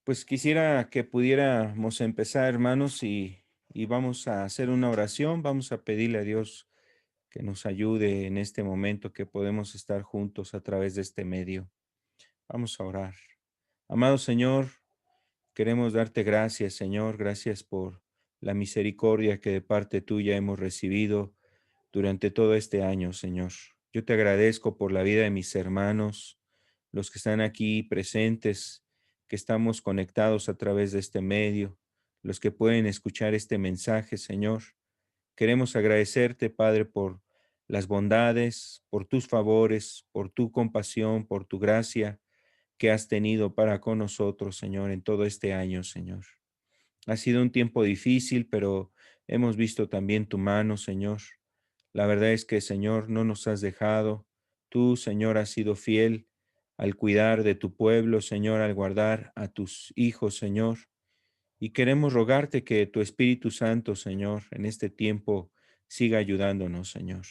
Pues quisiera que pudiéramos empezar, hermanos, y vamos a hacer una oración, vamos a pedirle a Dios que nos ayude en este momento que podemos estar juntos a través de este medio. Vamos a orar. Amado Señor, queremos darte gracias, Señor, gracias por la misericordia que de parte tuya hemos recibido durante todo este año, Señor. Yo te agradezco por la vida de mis hermanos, los que están aquí presentes, que estamos conectados a través de este medio, los que pueden escuchar este mensaje, Señor. Queremos agradecerte, Padre, por las bondades, por tus favores, por tu compasión, por tu gracia que has tenido para con nosotros, Señor, en todo este año, Señor. Ha sido un tiempo difícil, pero hemos visto también tu mano, Señor. La verdad es que, Señor, no nos has dejado. Tú, Señor, has sido fiel al cuidar de tu pueblo, Señor, al guardar a tus hijos, Señor. Y queremos rogarte que tu Espíritu Santo, Señor, en este tiempo siga ayudándonos, Señor.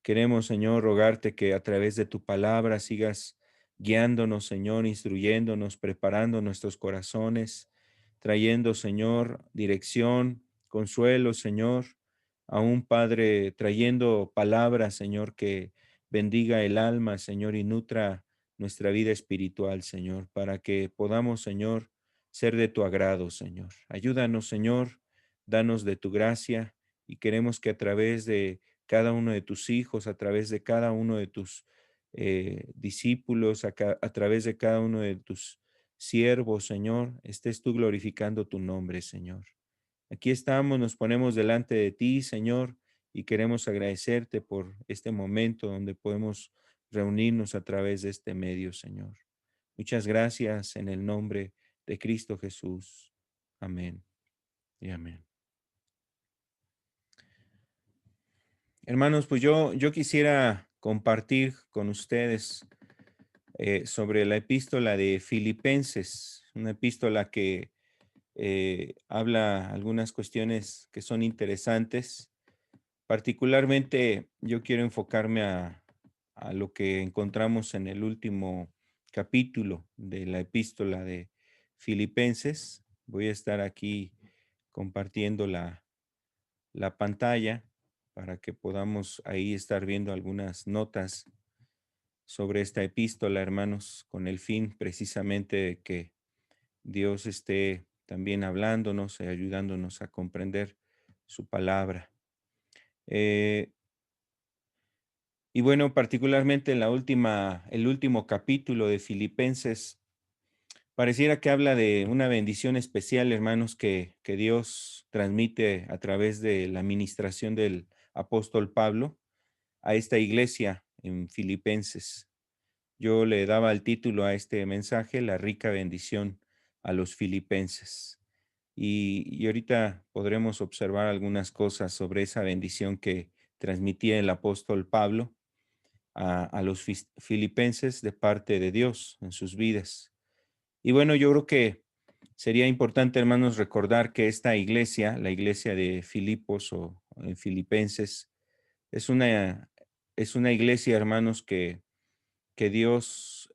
Queremos, Señor, rogarte que a través de tu palabra sigas guiándonos, Señor, instruyéndonos, preparando nuestros corazones, trayendo, Señor, dirección, consuelo, Señor, a un Padre, trayendo palabras, Señor, que bendiga el alma, Señor, y nutra nuestra vida espiritual, Señor, para que podamos, Señor, ser de tu agrado, Señor. Ayúdanos, Señor, danos de tu gracia y queremos que a través de cada uno de tus hijos, a través de cada uno de tus discípulos, a través de cada uno de tus siervos, Señor, estés tú glorificando tu nombre, Señor. Aquí estamos, nos ponemos delante de ti, Señor, y queremos agradecerte por este momento donde podemos reunirnos a través de este medio, Señor. Muchas gracias en el nombre de Cristo Jesús. Amén y amén. Hermanos, pues yo quisiera compartir con ustedes sobre la epístola de Filipenses, una epístola que habla algunas cuestiones que son interesantes. Particularmente yo quiero enfocarme a lo que encontramos en el último capítulo de la epístola de Filipenses. Voy a estar aquí compartiendo la pantalla para que podamos ahí estar viendo algunas notas sobre esta epístola, hermanos, con el fin precisamente de que Dios esté también hablándonos y ayudándonos a comprender su palabra. Eh, y bueno, particularmente en el último capítulo de Filipenses, pareciera que habla de una bendición especial, hermanos, que Dios transmite a través de la administración del apóstol Pablo a esta iglesia en Filipenses. Yo le daba el título a este mensaje, La rica bendición a los filipenses. Y ahorita podremos observar algunas cosas sobre esa bendición que transmitía el apóstol Pablo a los filipenses de parte de Dios en sus vidas. Y bueno, yo creo que sería importante, hermanos, recordar que esta iglesia, la iglesia de Filipos o en Filipenses, es una, es una iglesia, hermanos, que Dios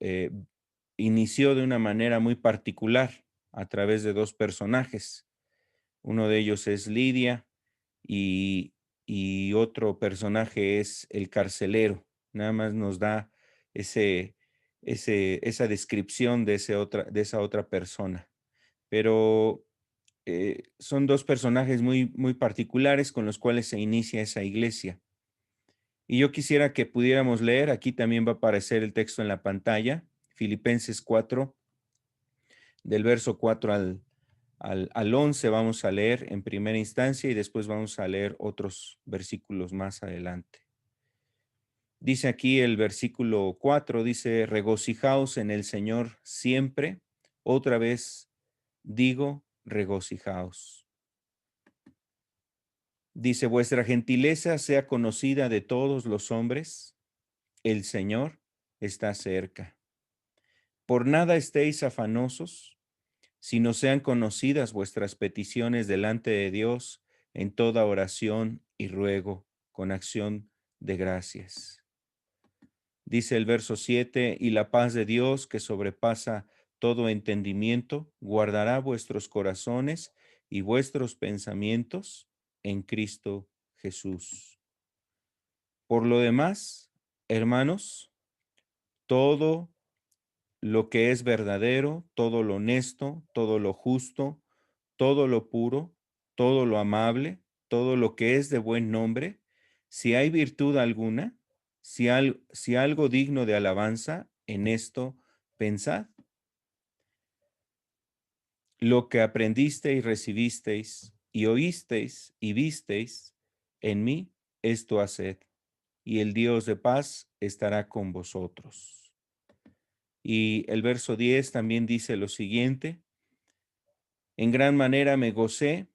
inició de una manera muy particular a través de dos personajes. Uno de ellos es Lidia y, y otro personaje es el carcelero. Nada más nos da ese, esa descripción de esa otra persona. Pero son dos personajes muy, muy particulares con los cuales se inicia esa iglesia. Y yo quisiera que pudiéramos leer, aquí también va a aparecer el texto en la pantalla, Filipenses 4, del verso 4 al 11 vamos a leer en primera instancia y después vamos a leer otros versículos más adelante. Dice aquí el versículo 4, dice, regocijaos en el Señor siempre. Otra vez digo, regocijaos. Dice, vuestra gentileza sea conocida de todos los hombres. El Señor está cerca. Por nada estéis afanosos, sino sean conocidas vuestras peticiones delante de Dios en toda oración y ruego con acción de gracias. Dice el verso 7, y la paz de Dios que sobrepasa todo entendimiento, guardará vuestros corazones y vuestros pensamientos en Cristo Jesús. Por lo demás, hermanos, todo lo que es verdadero, todo lo honesto, todo lo justo, todo lo puro, todo lo amable, todo lo que es de buen nombre, si hay virtud alguna, si algo digno de alabanza, en esto pensad. Lo que aprendisteis, recibisteis y oísteis y visteis en mí, esto haced, y el Dios de paz estará con vosotros. Y el verso 10 también dice lo siguiente: en gran manera me gocé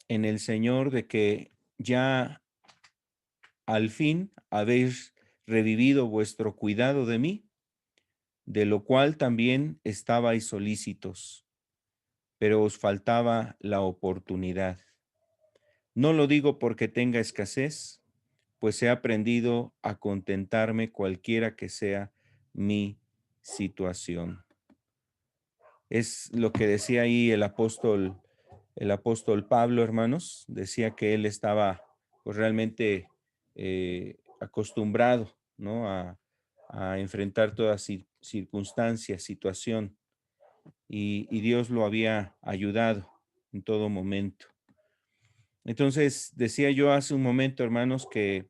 en el Señor de que ya al fin habéis revivido vuestro cuidado de mí, de lo cual también estabais solícitos, pero os faltaba la oportunidad. No lo digo porque tenga escasez, pues he aprendido a contentarme cualquiera que sea mi situación. Es lo que decía ahí el apóstol Pablo, hermanos. Decía que él estaba pues realmente acostumbrado, ¿no? A enfrentar toda circunstancia, situación, y Dios lo había ayudado en todo momento. Entonces, decía yo hace un momento, hermanos, que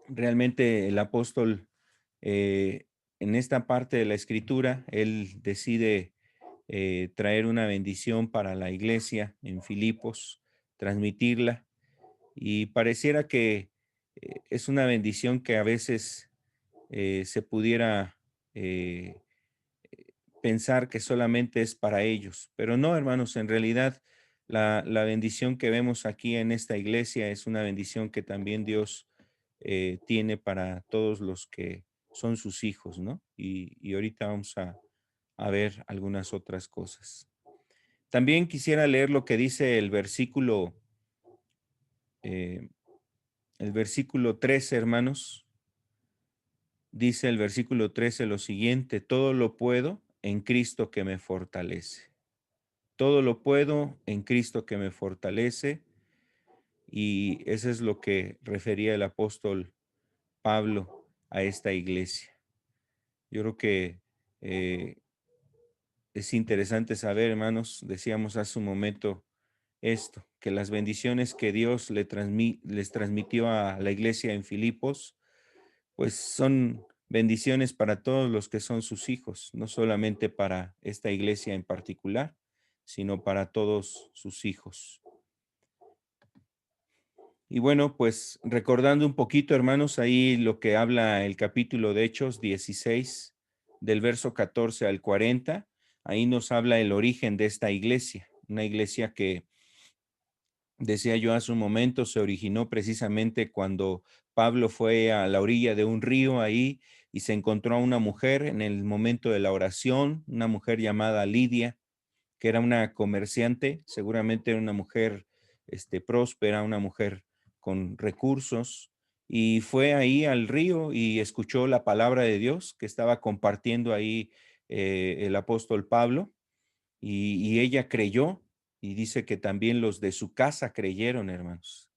realmente el apóstol, en esta parte de la escritura, él decide traer una bendición para la iglesia en Filipos, transmitirla, y pareciera que es una bendición que a veces se pudiera eh, pensar que solamente es para ellos, pero no, hermanos, en realidad la bendición que vemos aquí en esta iglesia es una bendición que también Dios tiene para todos los que son sus hijos, ¿no? Y ahorita vamos a ver algunas otras cosas. También quisiera leer lo que dice eh, el versículo 13, hermanos. Dice el versículo 13 lo siguiente: todo lo puedo en Cristo que me fortalece. Todo lo puedo en Cristo que me fortalece. Y eso es lo que refería el apóstol Pablo a esta iglesia. Yo creo que eh, es interesante saber, hermanos, decíamos hace un momento esto, que las bendiciones que Dios les transmitió a la iglesia en Filipos, pues son bendiciones para todos los que son sus hijos, no solamente para esta iglesia en particular, sino para todos sus hijos. Y bueno, pues recordando un poquito, hermanos, ahí lo que habla el capítulo de Hechos 16, del verso 14 al 40, ahí nos habla el origen de esta iglesia, una iglesia que, decía yo hace un momento, se originó precisamente cuando Pablo fue a la orilla de un río ahí y se encontró a una mujer en el momento de la oración, una mujer llamada Lidia, que era una comerciante, seguramente era una mujer próspera, una mujer con recursos, y fue ahí al río y escuchó la palabra de Dios que estaba compartiendo ahí el apóstol Pablo, y ella creyó, y dice que también los de su casa creyeron, hermanos.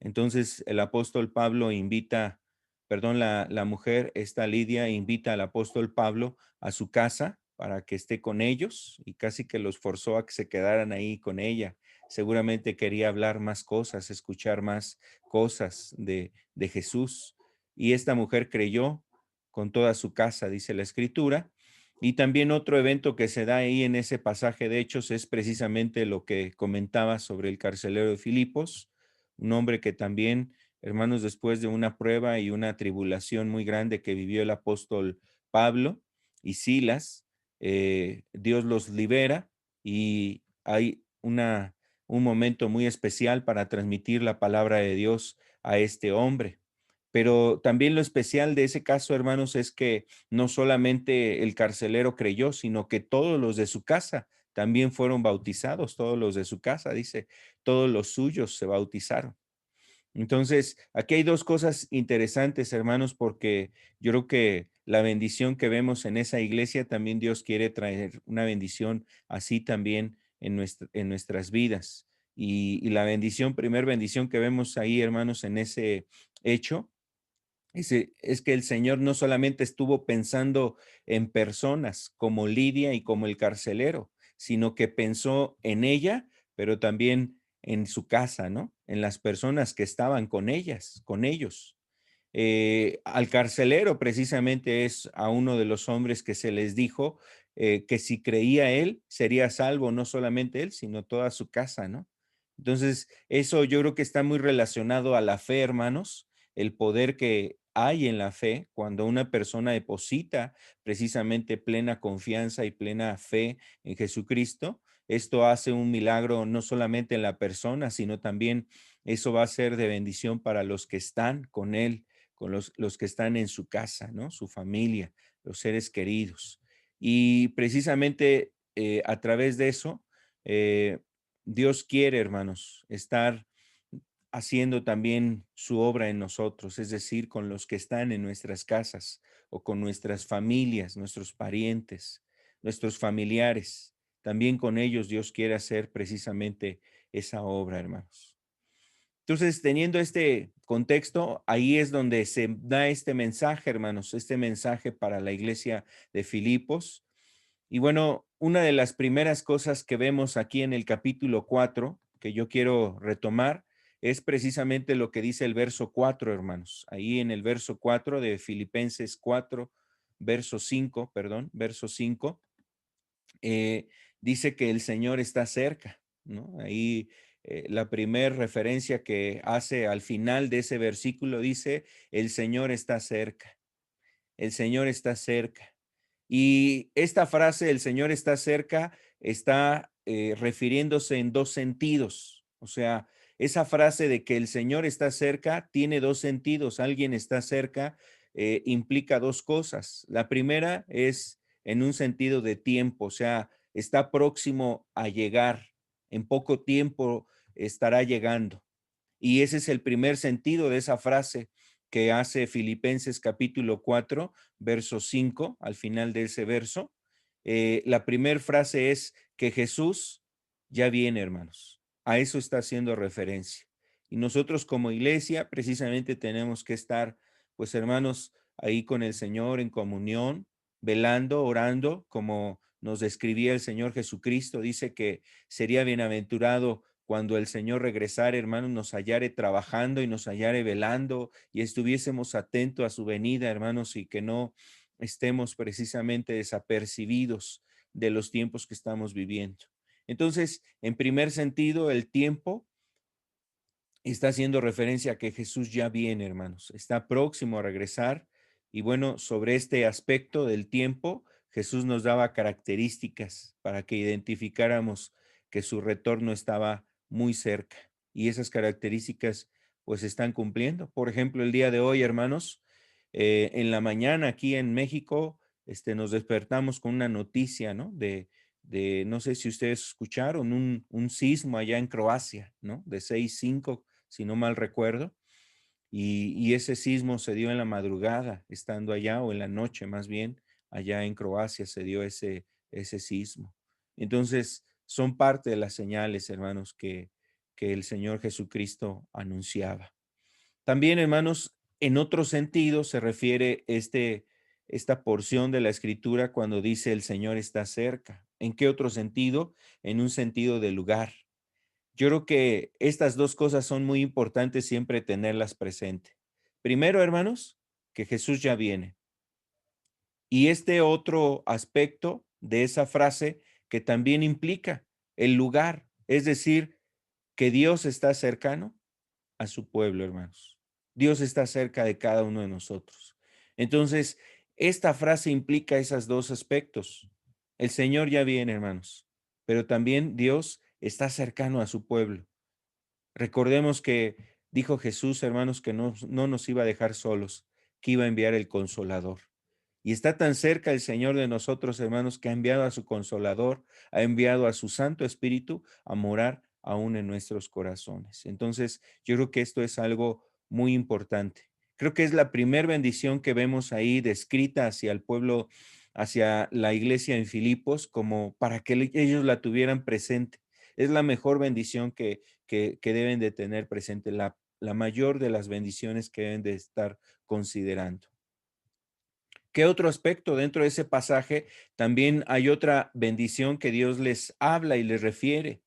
Entonces el apóstol Pablo invita, perdón, la mujer, esta Lidia, invita al apóstol Pablo a su casa para que esté con ellos, y casi que los forzó a que se quedaran ahí con ella. Seguramente quería hablar más cosas, escuchar más cosas de Jesús. Y esta mujer creyó con toda su casa, dice la escritura. Y también otro evento que se da ahí en ese pasaje de Hechos es precisamente lo que comentaba sobre el carcelero de Filipos, un hombre que también, hermanos, después de una prueba y una tribulación muy grande que vivió el apóstol Pablo y Silas, Dios los libera, y hay un momento muy especial para transmitir la palabra de Dios a este hombre. Pero también lo especial de ese caso, hermanos, es que no solamente el carcelero creyó, sino que todos los de su casa también fueron bautizados, todos los de su casa, dice, todos los suyos se bautizaron. Entonces, aquí hay dos cosas interesantes, hermanos, porque yo creo que la bendición que vemos en esa iglesia, también Dios quiere traer una bendición así también en nuestras vidas. Y la bendición, primer bendición que vemos ahí, hermanos, en ese hecho, es que el Señor no solamente estuvo pensando en personas como Lidia y como el carcelero, sino que pensó en ella, pero también en su casa, ¿no? En las personas que estaban con ellas, con ellos. Al carcelero precisamente es a uno de los hombres que se les dijo que si creía él, sería salvo no solamente él, sino toda su casa, ¿no? Entonces, eso yo creo que está muy relacionado a la fe, hermanos, el poder que hay en la fe cuando una persona deposita precisamente plena confianza y plena fe en Jesucristo. Esto hace un milagro no solamente en la persona, sino también eso va a ser de bendición para los que están con él, con los que están en su casa, ¿no? Su familia, los seres queridos. Y precisamente a través de eso, eh, Dios quiere, hermanos, estar haciendo también su obra en nosotros, es decir, con los que están en nuestras casas o con nuestras familias, nuestros parientes, nuestros familiares. También con ellos Dios quiere hacer precisamente esa obra, hermanos. Entonces, teniendo este contexto, ahí es donde se da este mensaje, hermanos, este mensaje para la iglesia de Filipos. Y bueno, una de las primeras cosas que vemos aquí en el capítulo 4, que yo quiero retomar, es precisamente lo que dice el verso 4, hermanos. Ahí en el verso 4 de Filipenses 4, verso 5, perdón, verso 5, eh, dice que el Señor está cerca, ¿no? Ahí la primera referencia que hace al final de ese versículo dice, el Señor está cerca, el Señor está cerca. Y esta frase, el Señor está cerca, está refiriéndose en dos sentidos. O sea, esa frase de que el Señor está cerca tiene dos sentidos. Alguien está cerca implica dos cosas. La primera es en un sentido de tiempo, o sea, está próximo a llegar. En poco tiempo estará llegando. Y ese es el primer sentido de esa frase que hace Filipenses capítulo 4, verso 5, al final de ese verso. La primera frase es que Jesús ya viene, hermanos. A eso está haciendo referencia. Y nosotros como iglesia precisamente tenemos que estar, pues hermanos, ahí con el Señor en comunión, velando, orando, como nos describía el Señor Jesucristo. Dice que sería bienaventurado cuando el Señor regresara, hermanos, nos hallare trabajando y nos hallare velando y estuviésemos atentos a su venida, hermanos, y que no estemos precisamente desapercibidos de los tiempos que estamos viviendo. Entonces, en primer sentido, el tiempo está haciendo referencia a que Jesús ya viene, hermanos, está próximo a regresar. Y bueno, sobre este aspecto del tiempo, Jesús nos daba características para que identificáramos que su retorno estaba muy cerca. Y esas características pues están cumpliendo. Por ejemplo, el día de hoy, hermanos, en la mañana aquí en México, nos despertamos con una noticia, ¿no? No sé si ustedes escucharon, un sismo allá en Croacia, ¿no? De 6,5 si no mal recuerdo, y ese sismo se dio en la madrugada, estando allá, o en la noche más bien, allá en Croacia se dio ese sismo. Entonces, son parte de las señales, hermanos, que el Señor Jesucristo anunciaba. También, hermanos, en otro sentido se refiere esta porción de la escritura cuando dice el Señor está cerca. ¿En qué otro sentido? En un sentido de lugar. Yo creo que estas dos cosas son muy importantes siempre tenerlas presente. Primero, hermanos, que Jesús ya viene. Y este otro aspecto de esa frase que también implica el lugar, es decir, que Dios está cercano a su pueblo, hermanos. Dios está cerca de cada uno de nosotros. Entonces, esta frase implica esos dos aspectos. El Señor ya viene, hermanos, pero también Dios está cercano a su pueblo. Recordemos que dijo Jesús, hermanos, que no nos iba a dejar solos, que iba a enviar el Consolador. Y está tan cerca el Señor de nosotros, hermanos, que ha enviado a su Consolador, ha enviado a su Santo Espíritu a morar aún en nuestros corazones. Entonces, yo creo que esto es algo muy importante, Creo que es la primer bendición que vemos ahí descrita hacia el pueblo, hacia la iglesia en Filipos, como para que ellos la tuvieran presente. Es la mejor bendición que deben de tener presente, la mayor de las bendiciones que deben de estar considerando. ¿Qué otro aspecto dentro de ese pasaje? También hay otra bendición que Dios les habla y les refiere.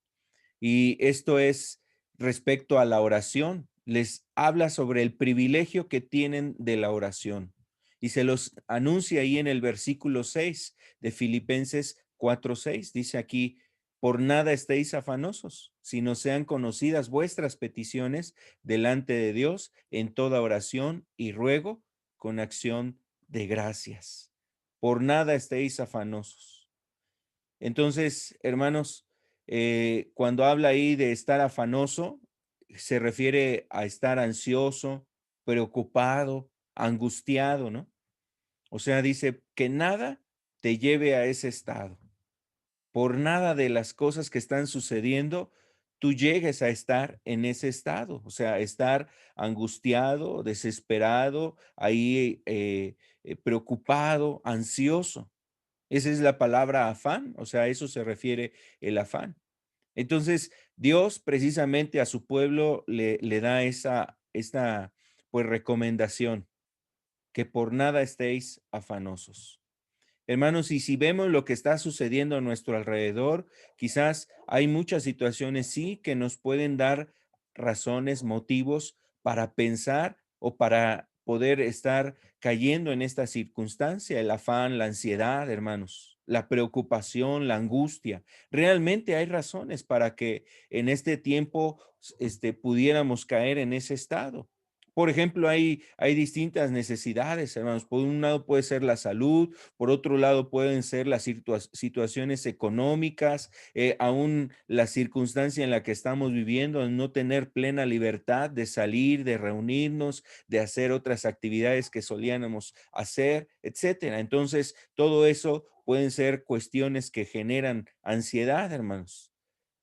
Y esto es respecto a la oración. Les habla sobre el privilegio que tienen de la oración. Y se los anuncia ahí en el versículo 6 de Filipenses 4:6. Dice aquí, por nada estéis afanosos, sino sean conocidas vuestras peticiones delante de Dios en toda oración y ruego con acción de gracias. Por nada estéis afanosos. Entonces, hermanos, cuando habla ahí de estar afanoso, se refiere a estar ansioso, preocupado, angustiado, ¿no? O sea, dice que nada te lleve a ese estado. Por nada de las cosas que están sucediendo, tú llegues a estar en ese estado, o sea, estar angustiado, desesperado, ahí preocupado, ansioso. Esa es la palabra afán, o sea, a eso se refiere el afán. Entonces, Dios precisamente a su pueblo le da esta pues recomendación, que por nada estéis afanosos. Hermanos, y si vemos lo que está sucediendo a nuestro alrededor, quizás hay muchas situaciones, sí, que nos pueden dar razones, motivos para pensar o para poder estar cayendo en esta circunstancia, el afán, la ansiedad, hermanos, la preocupación, la angustia. Realmente hay razones para que en este tiempo pudiéramos caer en ese estado. Por ejemplo, hay distintas necesidades, hermanos. Por un lado puede ser la salud, por otro lado, pueden ser las situaciones económicas, aún la circunstancia en la que estamos viviendo, el no tener plena libertad de salir, de reunirnos, de hacer otras actividades que solíamos hacer, etcétera. Entonces, todo eso pueden ser cuestiones que generan ansiedad, hermanos,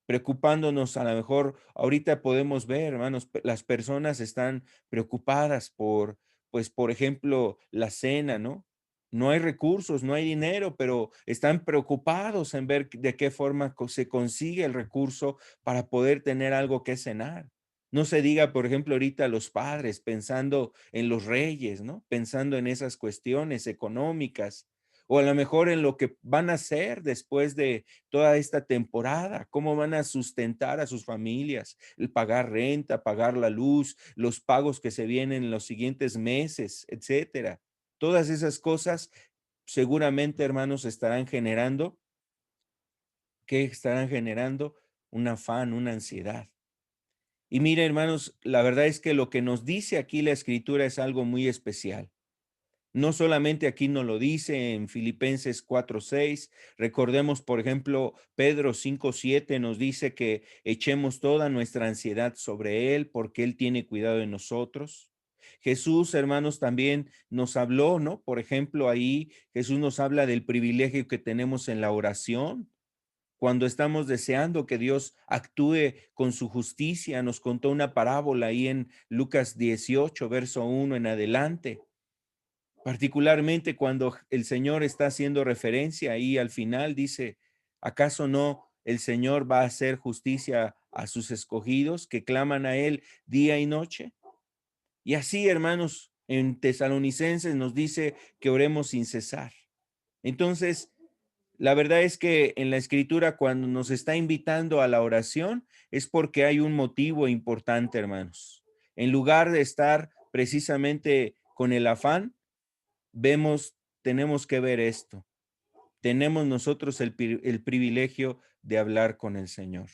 preocupándonos. A lo mejor ahorita podemos ver, hermanos, las personas están preocupadas por, pues, por ejemplo, la cena, ¿no? No hay recursos, no hay dinero, pero están preocupados en ver de qué forma se consigue el recurso para poder tener algo que cenar. No se diga, por ejemplo, ahorita los padres pensando en los reyes, ¿no? Pensando en esas cuestiones económicas, o a lo mejor en lo que van a hacer después de toda esta temporada, cómo van a sustentar a sus familias, el pagar renta, pagar la luz, los pagos que se vienen en los siguientes meses, etcétera. Todas esas cosas seguramente, hermanos, estarán generando un afán, una ansiedad. Y mire, hermanos, la verdad es que lo que nos dice aquí la escritura es algo muy especial. No solamente aquí nos lo dice en Filipenses 4:6, recordemos, por ejemplo, Pedro 5:7 nos dice que echemos toda nuestra ansiedad sobre Él porque Él tiene cuidado de nosotros. Jesús, hermanos, también nos habló, ¿no? Por ejemplo, ahí Jesús nos habla del privilegio que tenemos en la oración. Cuando estamos deseando que Dios actúe con su justicia, nos contó una parábola ahí en Lucas 18, verso 1 en adelante. Particularmente cuando el Señor está haciendo referencia ahí al final, dice, ¿acaso no el Señor va a hacer justicia a sus escogidos que claman a Él día y noche? Y así, hermanos, en Tesalonicenses nos dice que oremos sin cesar. Entonces, la verdad es que en la escritura, cuando nos está invitando a la oración, es porque hay un motivo importante, hermanos. En lugar de estar precisamente con el afán, tenemos que ver esto. Tenemos nosotros el privilegio de hablar con el Señor.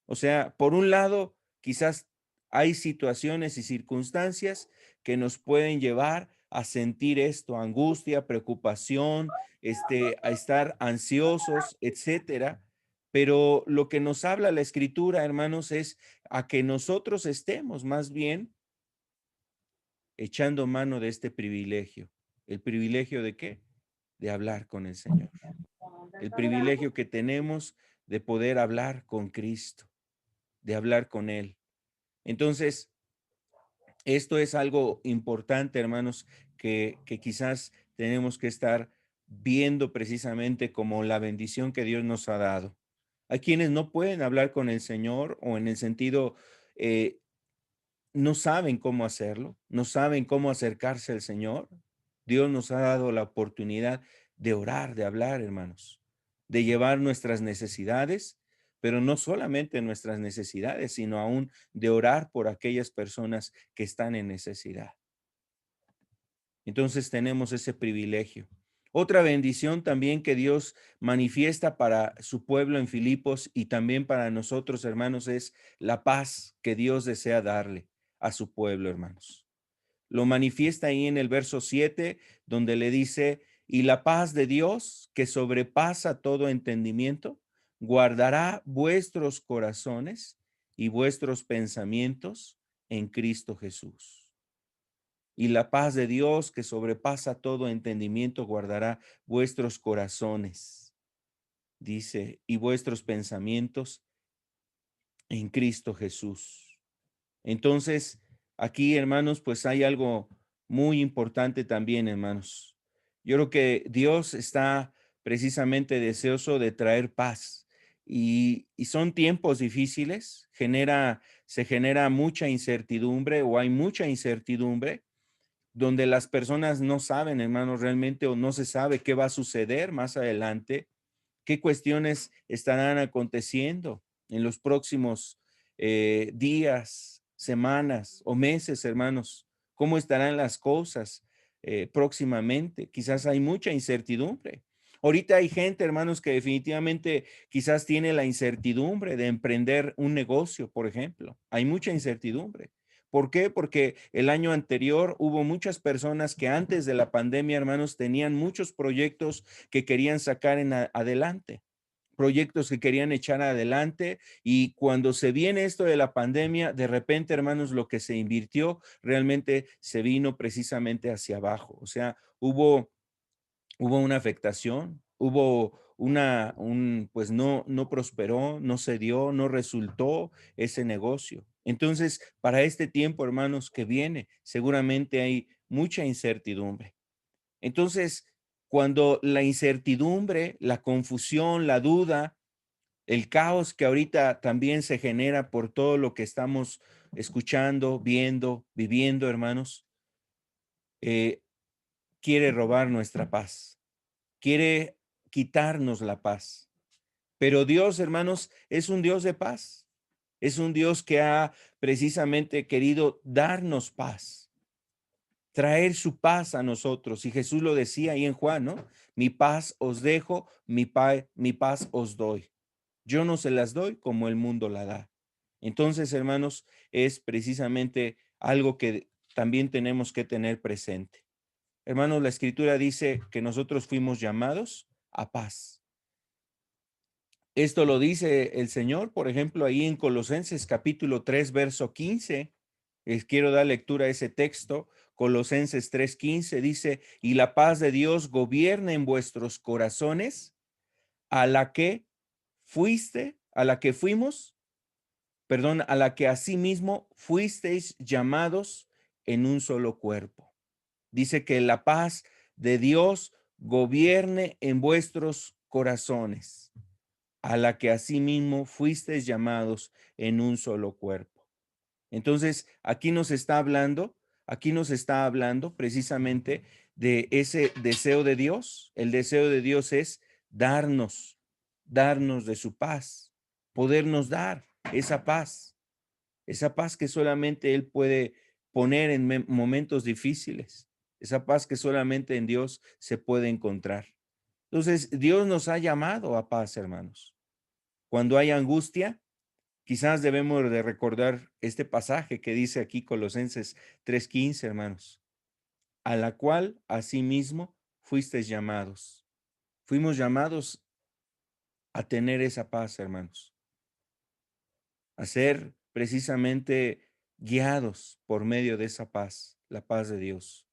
O sea, por un lado, quizás hay situaciones y circunstancias que nos pueden llevar a sentir esto, angustia, preocupación, a estar ansiosos, etcétera. Pero lo que nos habla la escritura, hermanos, es a que nosotros estemos más bien echando mano de este privilegio. ¿El privilegio de qué? De hablar con el Señor. El privilegio que tenemos de poder hablar con Cristo, de hablar con Él. Entonces, Esto es algo importante, hermanos, que quizás tenemos que estar viendo precisamente como la bendición que Dios nos ha dado. Hay quienes no pueden hablar con el Señor o en el sentido, eh, no saben cómo hacerlo, no saben cómo acercarse al Señor. Dios nos ha dado la oportunidad de orar, de hablar, hermanos, de llevar nuestras necesidades, pero no solamente nuestras necesidades, sino aún de orar por aquellas personas que están en necesidad. Entonces tenemos ese privilegio. Otra bendición también que Dios manifiesta para su pueblo en Filipos y también para nosotros, hermanos, es la paz que Dios desea darle a su pueblo, hermanos. Lo manifiesta ahí en el verso 7, donde le dice, y la paz de Dios, que sobrepasa todo entendimiento, guardará vuestros corazones y vuestros pensamientos en Cristo Jesús. Y la paz de Dios, que sobrepasa todo entendimiento, guardará vuestros corazones, dice, y vuestros pensamientos en Cristo Jesús. Entonces, aquí, hermanos, pues hay algo muy importante también, hermanos. Yo creo que Dios está precisamente deseoso de traer paz y son tiempos difíciles, se genera mucha incertidumbre o hay mucha incertidumbre donde las personas no saben, hermanos, realmente o no se sabe qué va a suceder más adelante, qué cuestiones estarán aconteciendo en los próximos días, semanas o meses, hermanos, cómo estarán las cosas próximamente. Quizás hay mucha incertidumbre. Ahorita hay gente, hermanos, que definitivamente quizás tiene la incertidumbre de emprender un negocio, por ejemplo. Hay mucha incertidumbre. ¿Por qué? Porque el año anterior hubo muchas personas que antes de la pandemia, hermanos, tenían muchos proyectos que querían sacar adelante, proyectos que querían echar adelante y cuando se viene esto de la pandemia, de repente, hermanos, lo que se invirtió realmente se vino precisamente hacia abajo. O sea, hubo una afectación, pues no prosperó, no se dio, no resultó ese negocio. Entonces, para este tiempo, hermanos, que viene, seguramente hay mucha incertidumbre. Entonces, cuando la incertidumbre, la confusión, la duda, el caos que ahorita también se genera por todo lo que estamos escuchando, viendo, viviendo, hermanos, eh, quiere robar nuestra paz, quiere quitarnos la paz. Pero Dios, hermanos, es un Dios de paz. Es un Dios que ha precisamente querido darnos paz, traer su paz a nosotros. Y Jesús lo decía ahí en Juan, ¿no? Mi paz os dejo, mi paz os doy. Yo no se las doy como el mundo la da. Entonces, hermanos, es precisamente algo que también tenemos que tener presente. Hermanos, la escritura dice que nosotros fuimos llamados a paz. Esto lo dice el Señor, por ejemplo, ahí en Colosenses capítulo 3, verso 15. Les quiero dar lectura a ese texto. Colosenses 3:15 dice, y la paz de Dios gobierne en vuestros corazones, a la que a la que fuimos, perdón, a la que asimismo fuisteis llamados en un solo cuerpo. Dice que la paz de Dios gobierne en vuestros corazones, a la que asimismo fuisteis llamados en un solo cuerpo. Entonces, aquí nos está hablando precisamente de ese deseo de Dios. El deseo de Dios es darnos, darnos de su paz, podernos dar esa paz que solamente Él puede poner en momentos difíciles, esa paz que solamente en Dios se puede encontrar. Entonces, Dios nos ha llamado a paz, hermanos. Cuando hay angustia, quizás debemos de recordar este pasaje que dice aquí Colosenses 3:15, hermanos, a la cual asimismo fuisteis llamados. Fuimos llamados a tener esa paz, hermanos, a ser precisamente guiados por medio de esa paz, la paz de Dios.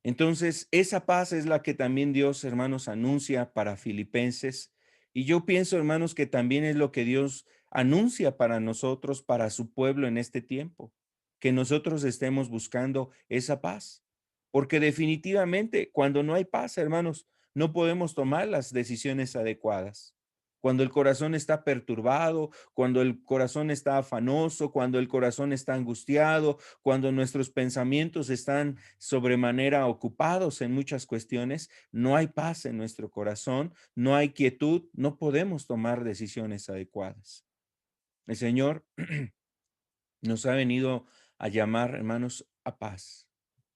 Entonces, esa paz es la que también Dios, hermanos, anuncia para Filipenses. Y yo pienso, hermanos, que también es lo que Dios anuncia para nosotros, para su pueblo en este tiempo. que nosotros estemos buscando esa paz. Porque definitivamente cuando no hay paz, hermanos, no podemos tomar las decisiones adecuadas. Cuando el corazón está perturbado, cuando el corazón está afanoso, cuando el corazón está angustiado, cuando nuestros pensamientos están sobremanera ocupados en muchas cuestiones, no hay paz en nuestro corazón, no hay quietud, no podemos tomar decisiones adecuadas. El Señor nos ha venido a llamar, hermanos, a paz.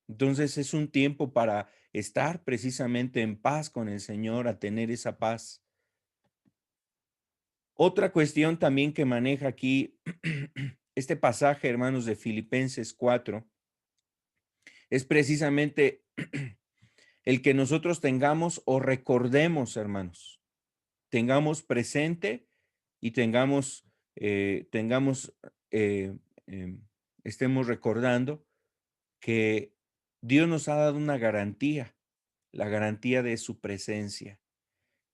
Entonces es un tiempo para estar precisamente en paz con el Señor, a tener esa paz. Otra cuestión también que maneja aquí este pasaje, hermanos, de Filipenses 4, es precisamente el que nosotros tengamos o recordemos, hermanos, tengamos presente y tengamos, eh, em, estemos recordando que Dios nos ha dado una garantía, la garantía de su presencia.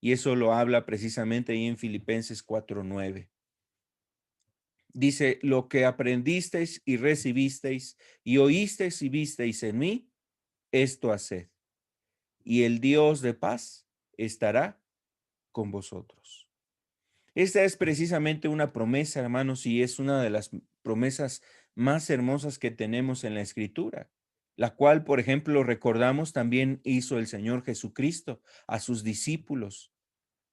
Y eso lo habla precisamente ahí en Filipenses 4:9. Dice, lo que aprendisteis y recibisteis y oísteis y visteis en mí, esto haced, y el Dios de paz estará con vosotros. Esta es precisamente una promesa, hermanos, y es una de las promesas más hermosas que tenemos en la Escritura, la cual, por ejemplo, recordamos también hizo el Señor Jesucristo a sus discípulos,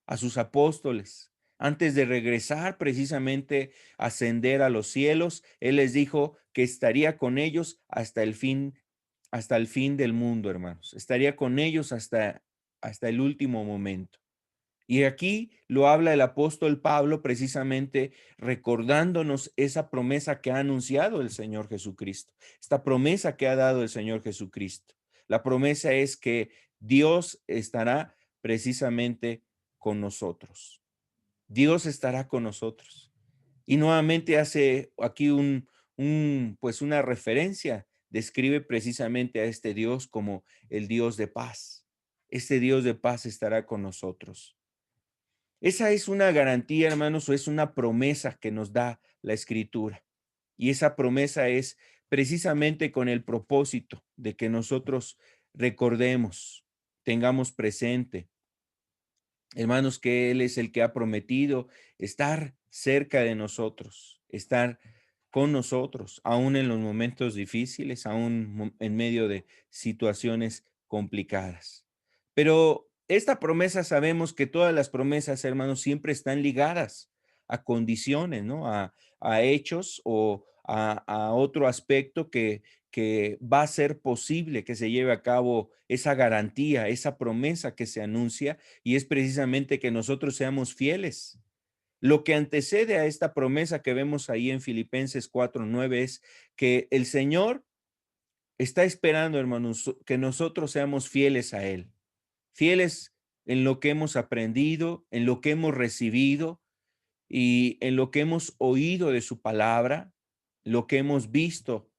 a sus apóstoles. Antes de regresar precisamente a ascender a los cielos, Él les dijo que estaría con ellos hasta el fin del mundo, hermanos. Estaría con ellos hasta el último momento. Y aquí lo habla el apóstol Pablo precisamente recordándonos esa promesa que ha anunciado el Señor Jesucristo, esta promesa que ha dado el Señor Jesucristo. La promesa es que Dios estará precisamente con nosotros. Dios estará con nosotros. Y nuevamente hace aquí pues una referencia, describe precisamente a este Dios como el Dios de paz. Este Dios de paz estará con nosotros. Esa es una garantía, hermanos, o es una promesa que nos da la Escritura. Y esa promesa es precisamente con el propósito de que nosotros recordemos, tengamos presente, hermanos, que Él es el que ha prometido estar cerca de nosotros, estar con nosotros, aún en los momentos difíciles, aún en medio de situaciones complicadas. Pero esta promesa sabemos que todas las promesas, hermanos, siempre están ligadas a condiciones, ¿no? A hechos o a otro aspecto que va a ser posible que se lleve a cabo esa garantía, esa promesa que se anuncia, y es precisamente que nosotros seamos fieles. Lo que antecede a esta promesa que vemos ahí en Filipenses 4:9 es que el Señor está esperando, hermanos, que nosotros seamos fieles a Él, fieles en lo que hemos aprendido, en lo que hemos recibido y en lo que hemos oído de su palabra, lo que hemos visto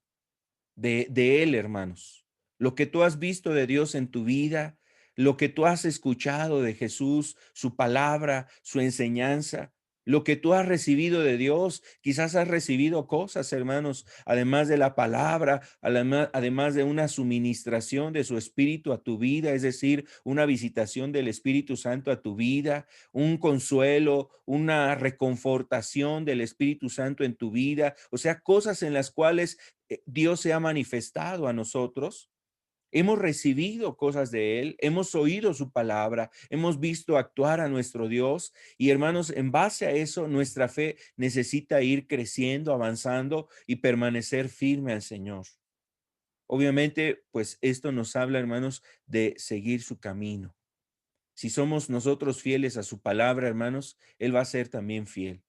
de Él, hermanos. Lo que tú has visto de Dios en tu vida, lo que tú has escuchado de Jesús, su palabra, su enseñanza, lo que tú has recibido de Dios, quizás has recibido cosas, hermanos, además de la palabra, además de una suministración de su Espíritu a tu vida, es decir, una visitación del Espíritu Santo a tu vida, un consuelo, una reconfortación del Espíritu Santo en tu vida, o sea, cosas en las cuales Dios se ha manifestado a nosotros, hemos recibido cosas de Él, hemos oído su palabra, hemos visto actuar a nuestro Dios y hermanos, en base a eso, nuestra fe necesita ir creciendo, avanzando y permanecer firme al Señor. Obviamente, pues esto nos habla, hermanos, de seguir su camino. Si somos nosotros fieles a su palabra, hermanos, Él va a ser también fiel.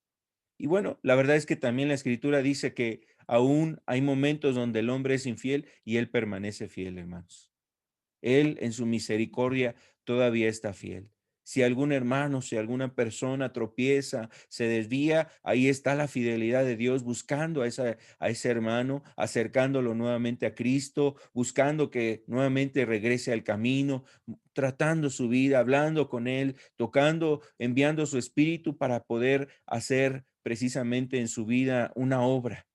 Y bueno, la verdad es que también la escritura dice que aún hay momentos donde el hombre es infiel y él permanece fiel, hermanos. Él en su misericordia todavía está fiel. Si algún hermano, si alguna persona tropieza, se desvía, ahí está la fidelidad de Dios buscando a ese hermano, acercándolo nuevamente a Cristo, buscando que nuevamente regrese al camino, tratando su vida, hablando con él, tocando, enviando su espíritu para poder hacer precisamente en su vida una obra.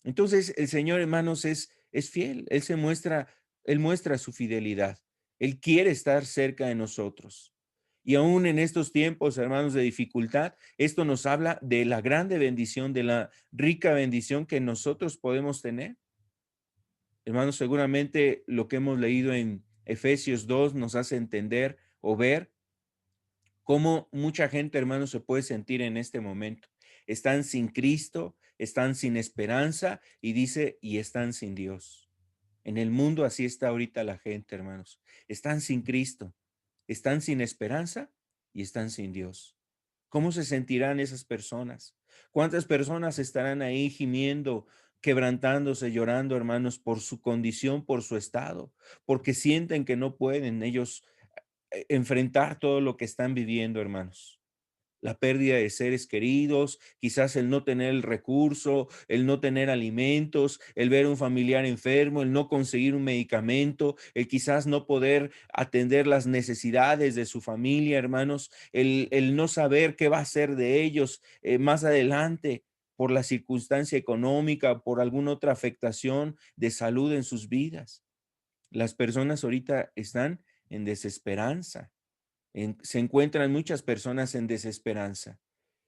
Entonces, el Señor, hermanos, es fiel. Él muestra su fidelidad. Él quiere estar cerca de nosotros. Y aún en estos tiempos, hermanos, de dificultad, esto nos habla de la grande bendición, de la rica bendición que nosotros podemos tener. Hermanos, seguramente lo que hemos leído en Efesios 2 nos hace entender o ver cómo mucha gente, hermanos, se puede sentir en este momento. Están sin Cristo, están sin esperanza y dice, y están sin Dios. En el mundo así está ahorita la gente, hermanos. Están sin Cristo, están sin esperanza y están sin Dios. ¿Cómo se sentirán esas personas? ¿Cuántas personas estarán ahí gimiendo, quebrantándose, llorando, hermanos, por su condición, por su estado, porque sienten que no pueden ellos enfrentar todo lo que están viviendo, hermanos? La pérdida de seres queridos, quizás el no tener el recurso, el no tener alimentos, el ver a un familiar enfermo, el no conseguir un medicamento, el quizás no poder atender las necesidades de su familia, hermanos, el no saber qué va a ser de ellos más adelante por la circunstancia económica, por alguna otra afectación de salud en sus vidas. Las personas ahorita están en desesperanza, se encuentran muchas personas en desesperanza.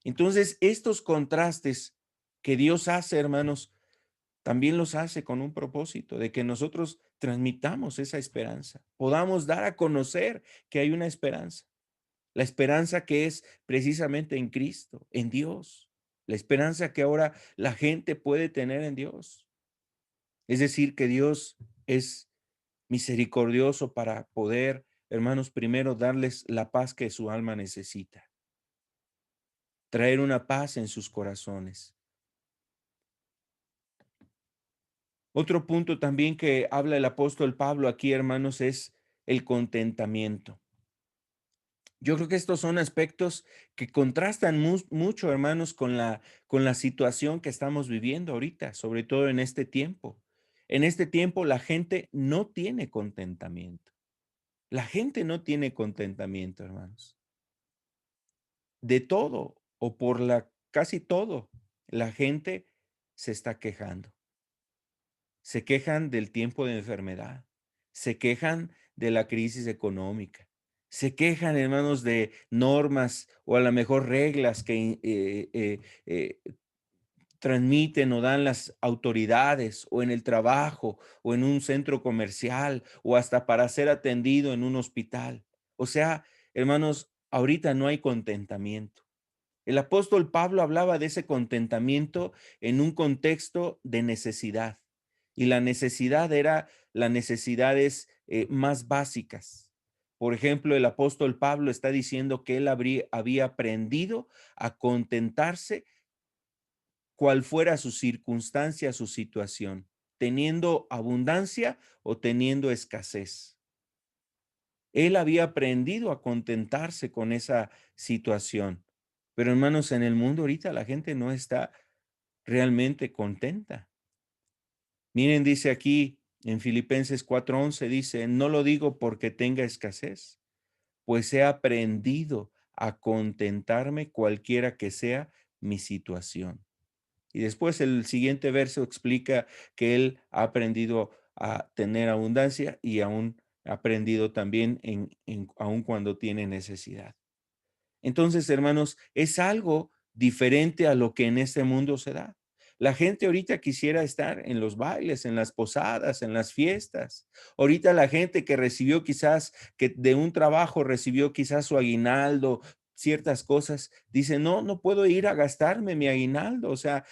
Entonces, estos contrastes que Dios hace, hermanos, también los hace con un propósito de que nosotros transmitamos esa esperanza, podamos dar a conocer que hay una esperanza, la esperanza que es precisamente en Cristo, en Dios, la esperanza que ahora la gente puede tener en Dios. Es decir, que Dios es misericordioso para poder, hermanos, primero darles la paz que su alma necesita, traer una paz en sus corazones. Otro punto también que habla el apóstol Pablo aquí, hermanos, es el contentamiento. Yo creo que estos son aspectos que contrastan mucho, hermanos, con la situación que estamos viviendo ahorita, sobre todo en este tiempo. En este tiempo la gente no tiene contentamiento. La gente no tiene contentamiento, hermanos. De todo o por la casi todo, la gente se está quejando. Se quejan del tiempo de enfermedad, se quejan de la crisis económica, se quejan, hermanos, de normas o a lo mejor reglas que transmiten o dan las autoridades o en el trabajo o en un centro comercial o hasta para ser atendido en un hospital. O sea, hermanos, ahorita no hay contentamiento. El apóstol Pablo hablaba de ese contentamiento en un contexto de necesidad, y la necesidad era las necesidades más básicas. Por ejemplo, el apóstol Pablo está diciendo que él había aprendido a contentarse cual fuera su circunstancia, su situación, teniendo abundancia o teniendo escasez. Él había aprendido a contentarse con esa situación. Pero hermanos, en el mundo ahorita la gente no está realmente contenta. Miren, dice aquí en Filipenses 4:11, dice, no lo digo porque tenga escasez, pues he aprendido a contentarme cualquiera que sea mi situación. Y después el siguiente verso explica que él ha aprendido a tener abundancia y aún ha aprendido también aun cuando tiene necesidad. Entonces, hermanos, es algo diferente a lo que en este mundo se da. La gente ahorita quisiera estar en los bailes, en las posadas, en las fiestas. Ahorita la gente que recibió quizás, que de un trabajo recibió quizás su aguinaldo, ciertas cosas, dice, no, no puedo ir a gastarme mi aguinaldo. O sea,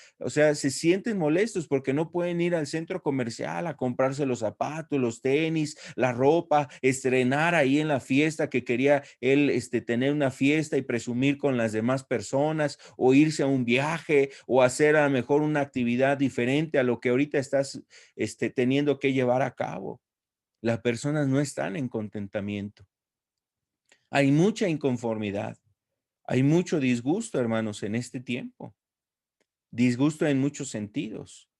se sienten molestos porque no pueden ir al centro comercial a comprarse los zapatos, los tenis, la ropa, estrenar ahí en la fiesta que quería él tener una fiesta y presumir con las demás personas, o irse a un viaje, o hacer a lo mejor una actividad diferente a lo que ahorita estás teniendo que llevar a cabo. Las personas no están en contentamiento. Hay mucha inconformidad, hay mucho disgusto, hermanos, en este tiempo. Disgusto en muchos sentidos.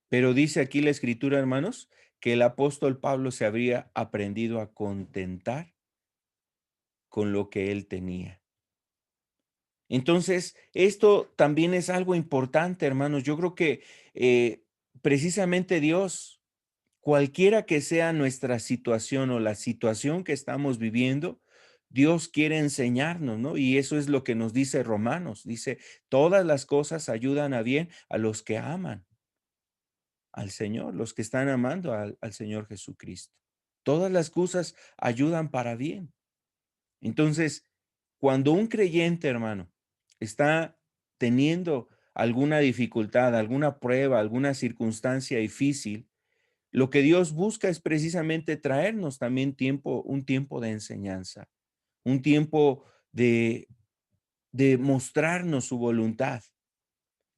Pero dice aquí la escritura, hermanos, que el apóstol Pablo se habría aprendido a contentar con lo que él tenía. Entonces, esto también es algo importante, hermanos. Yo creo que precisamente Dios, cualquiera que sea nuestra situación o la situación que estamos viviendo, Dios quiere enseñarnos, ¿no? Y eso es lo que nos dice Romanos. Dice, todas las cosas ayudan a bien a los que aman al Señor, los que están amando al Señor Jesucristo. Todas las cosas ayudan para bien. Entonces, cuando un creyente, hermano, está teniendo alguna dificultad, alguna prueba, alguna circunstancia difícil, lo que Dios busca es precisamente traernos también un tiempo de enseñanza, un tiempo de, de mostrarnos su voluntad.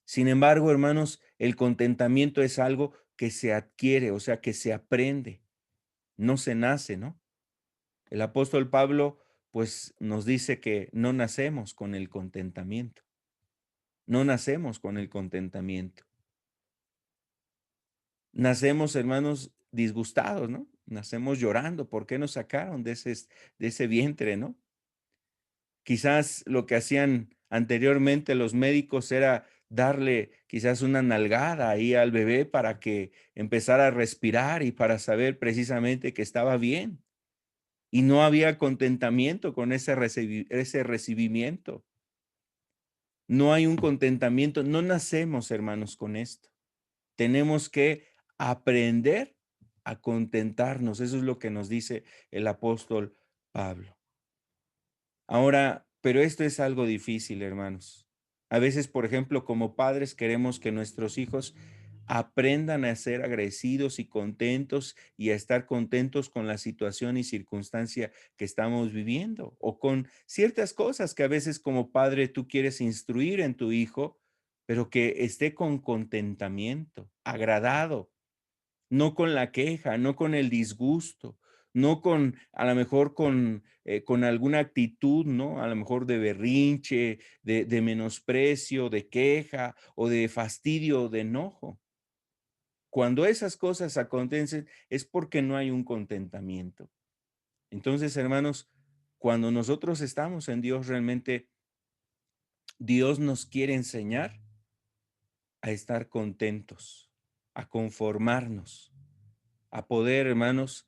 Sin embargo, hermanos, el contentamiento es algo que se adquiere, o sea, que se aprende, no se nace, ¿no? El apóstol Pablo, pues, nos dice que no nacemos con el contentamiento, no nacemos con el contentamiento. Nacemos, hermanos, disgustados, ¿no? Nacemos llorando, ¿por qué nos sacaron de ese vientre, no? Quizás lo que hacían anteriormente los médicos era darle quizás una nalgada ahí al bebé para que empezara a respirar y para saber precisamente que estaba bien. Y no había contentamiento con ese recibimiento. No hay un contentamiento, no nacemos, hermanos, con esto. Tenemos que aprender a contentarnos. Eso es lo que nos dice el apóstol Pablo. Ahora, pero esto es algo difícil, hermanos. A veces, por ejemplo, como padres queremos que nuestros hijos aprendan a ser agradecidos y contentos y a estar contentos con la situación y circunstancia que estamos viviendo o con ciertas cosas que a veces como padre tú quieres instruir en tu hijo, pero que esté con contentamiento, agradado, no con la queja, no con el disgusto, no con, a lo mejor con alguna actitud, ¿no? A lo mejor de berrinche, de menosprecio, de queja o de fastidio, de enojo. Cuando esas cosas acontecen es porque no hay un contentamiento. Entonces, hermanos, cuando nosotros estamos en Dios, realmente Dios nos quiere enseñar a estar contentos, a conformarnos, a poder, hermanos,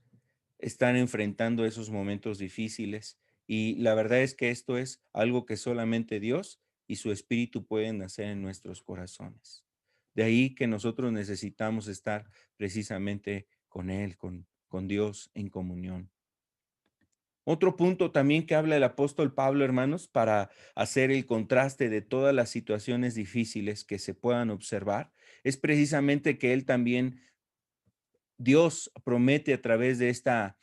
estar enfrentando esos momentos difíciles. Y la verdad es que esto es algo que solamente Dios y su Espíritu pueden hacer en nuestros corazones. De ahí que nosotros necesitamos estar precisamente con Él, con Dios en comunión. Otro punto también que habla el apóstol Pablo, hermanos, para hacer el contraste de todas las situaciones difíciles que se puedan observar, es precisamente que él también, Dios promete a través de esta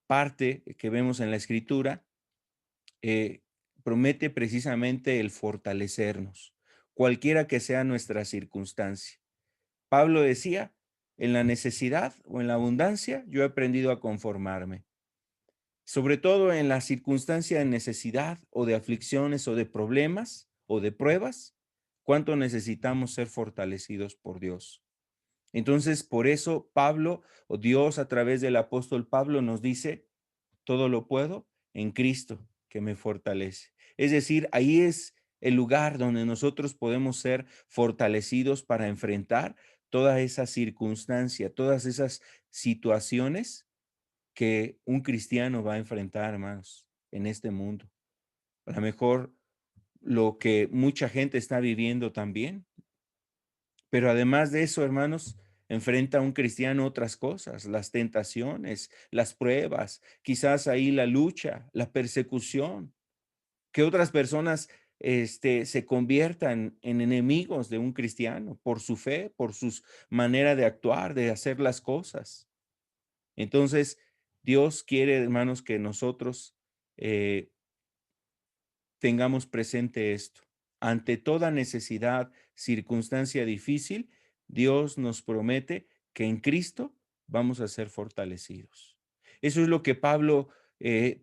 parte que vemos en la escritura, eh, promete precisamente el fortalecernos, cualquiera que sea nuestra circunstancia. Pablo decía, en la necesidad o en la abundancia, yo he aprendido a conformarme. Sobre todo en la circunstancia de necesidad o de aflicciones o de problemas o de pruebas, cuánto necesitamos ser fortalecidos por Dios. Entonces, por eso Pablo o Dios a través del apóstol Pablo nos dice, todo lo puedo en Cristo que me fortalece. Es decir, ahí es el lugar donde nosotros podemos ser fortalecidos para enfrentar toda esa circunstancia, todas esas situaciones que un cristiano va a enfrentar, hermanos, en este mundo. A lo mejor lo que mucha gente está viviendo también, pero además de eso, hermanos, enfrenta a un cristiano otras cosas, las tentaciones, las pruebas, quizás ahí la lucha, la persecución, que otras personas se conviertan en enemigos de un cristiano por su fe, por su manera de actuar, de hacer las cosas. Entonces, Dios quiere, hermanos, que nosotros eh, tengamos presente esto. Ante toda necesidad, circunstancia difícil, Dios nos promete que en Cristo vamos a ser fortalecidos. Eso es lo que Pablo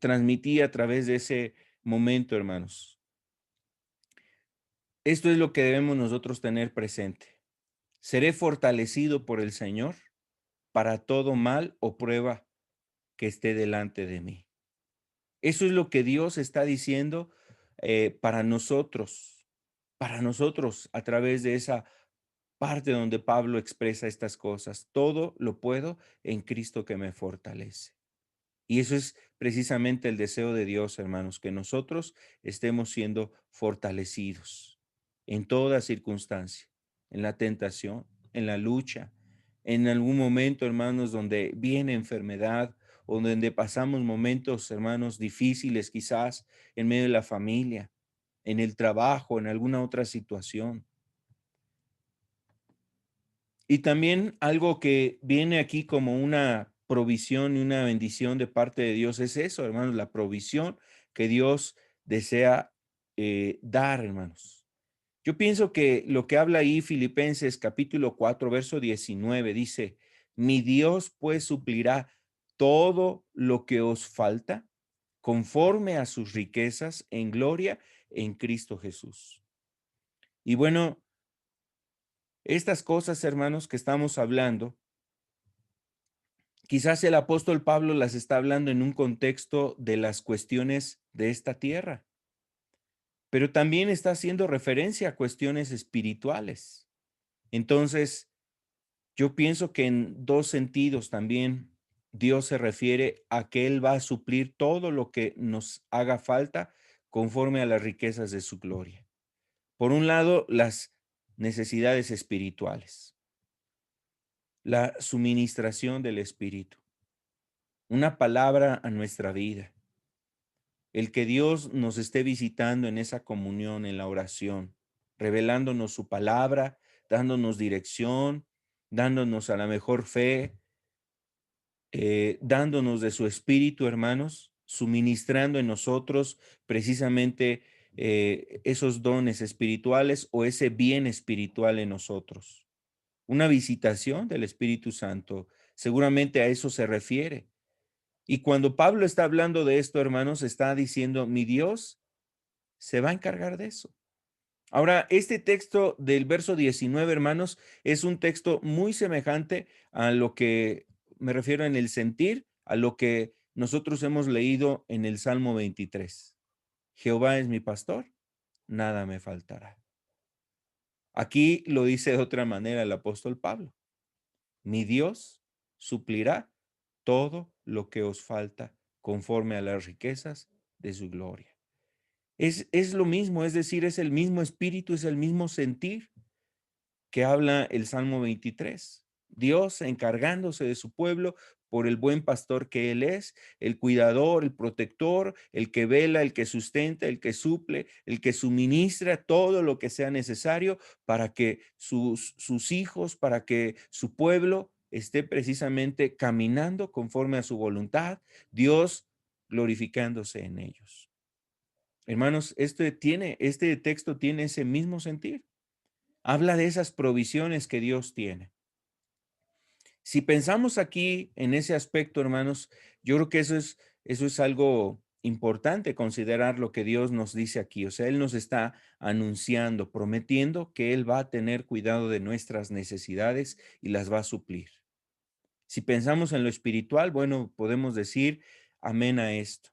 transmitía a través de ese momento, hermanos. Esto es lo que debemos nosotros tener presente. Seré fortalecido por el Señor para todo mal o prueba que esté delante de mí. Eso es lo que Dios está diciendo para nosotros a través de esa parte donde Pablo expresa estas cosas. Todo lo puedo en Cristo que me fortalece. Y eso es precisamente el deseo de Dios, hermanos, que nosotros estemos siendo fortalecidos en toda circunstancia, en la tentación, en la lucha, en algún momento, hermanos, donde viene enfermedad o donde pasamos momentos, hermanos, difíciles quizás en medio de la familia, en el trabajo, en alguna otra situación. Y también algo que viene aquí como una provisión y una bendición de parte de Dios es eso, hermanos, la provisión que Dios desea dar, hermanos. Yo pienso que lo que habla ahí Filipenses capítulo 4 verso 19 dice, mi Dios pues suplirá todo lo que os falta conforme a sus riquezas en gloria en Cristo Jesús. Y bueno, estas cosas, hermanos, que estamos hablando, quizás el apóstol Pablo las está hablando en un contexto de las cuestiones de esta tierra, pero también está haciendo referencia a cuestiones espirituales. Entonces, yo pienso que en dos sentidos también Dios se refiere a que Él va a suplir todo lo que nos haga falta conforme a las riquezas de su gloria. Por un lado, las necesidades espirituales, la suministración del Espíritu, una palabra a nuestra vida, el que Dios nos esté visitando en esa comunión, en la oración, revelándonos su palabra, dándonos dirección, dándonos a la mejor fe, dándonos de su espíritu, hermanos, suministrando en nosotros precisamente esos dones espirituales o ese bien espiritual en nosotros. Una visitación del Espíritu Santo, seguramente a eso se refiere. Y cuando Pablo está hablando de esto, hermanos, está diciendo, mi Dios se va a encargar de eso. Ahora, este texto del verso 19, hermanos, es un texto muy semejante a lo que me refiero en el sentir, a lo que nosotros hemos leído en el Salmo 23. Jehová es mi pastor, nada me faltará. Aquí lo dice de otra manera el apóstol Pablo. Mi Dios suplirá todo lo que os falta conforme a las riquezas de su gloria. Es lo mismo, es decir, es el mismo espíritu, es el mismo sentir que habla el Salmo 23. Dios encargándose de su pueblo por el buen pastor que Él es, el cuidador, el protector, el que vela, el que sustenta, el que suple, el que suministra todo lo que sea necesario para que sus hijos, para que su pueblo esté precisamente caminando conforme a su voluntad, Dios glorificándose en ellos. Hermanos, este texto tiene ese mismo sentir. Habla de esas provisiones que Dios tiene. Si pensamos aquí en ese aspecto, hermanos, yo creo que eso es algo importante considerar lo que Dios nos dice aquí. O sea, Él nos está anunciando, prometiendo que Él va a tener cuidado de nuestras necesidades y las va a suplir. Si pensamos en lo espiritual, bueno, podemos decir amén a esto.